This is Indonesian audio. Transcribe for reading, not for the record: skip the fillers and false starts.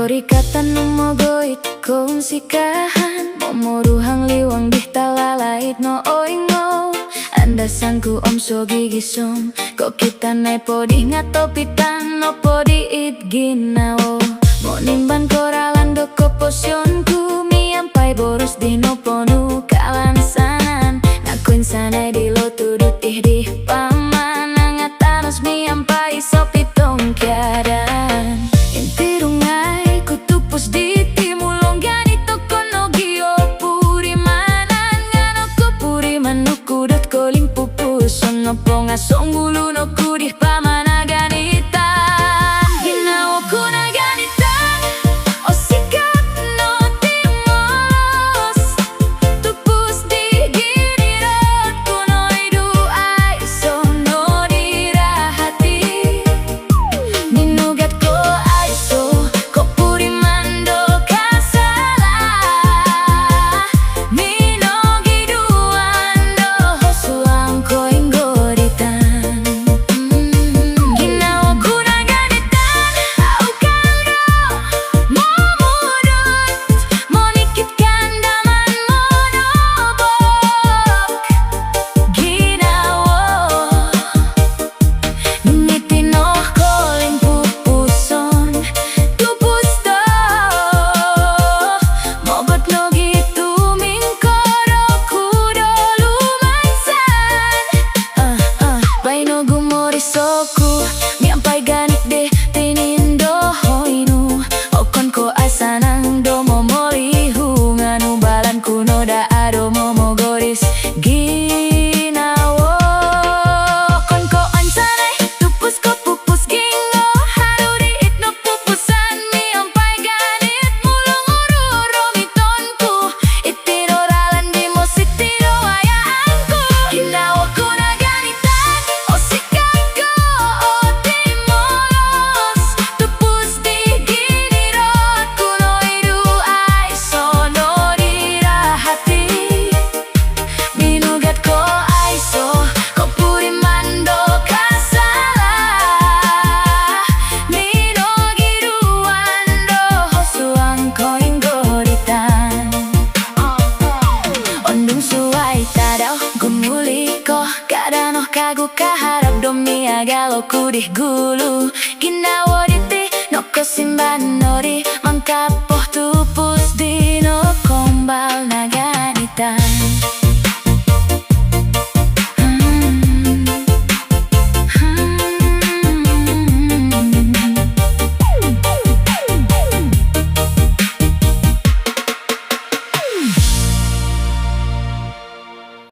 Kori kata numogoit kong sikahan Momoruhang liwang di talalait no oingo Andasangku om so gigisom Ko kita nai podi ngatopitan no podi it ginawo Mo nimban koralando ko posyonku Miampai boros di no ponu kalansanan Nakuin sanay di lo turutih di paman Nangatanos miampai sopitong kiadan Intirungai kutupos di timulong ganito kono gio puri manan Ngano ko puri manukudot ko limpupuson No ponga songgulu no kudih pamana ganitan Ginawa ko na ganitan O sikat no timos Tupos di ginirot kuno idu ay sono dirahati Ninugat ko ay so ko puri mando kasala Minogiduando hosuang ko inggoritan Ginawa ko na ganitan au kando momudot Monikit kandaman monobok Ginawa Nitinoh ko limpupuson Tupos to Mobot no gitu mingkoro kudo lumansan Baino gumorisoku Miampai ganik de tinindo hoinu Okon ko asanang domo molihu Nganu balan kuno da ado momogoris Ginawo Kon ko ansanay tupus ko pupus gingo Haruri itno pupusan miampai ganit mulung ururo mitonku Itinoralan di mo sitino ayaanku Ginawa ko na ganitan o sikat ko o timolos Tupus di ginirot kuno idu ay sono dirahati Minugat ko ay so ko puri mando kasala Minogiruando hosuang ko inggoritan Ondung suai tadaw gumuli ko Kadanoh kagu kaharap domi agalo kudih gulu Ginawo diti no ko simban nori mangkap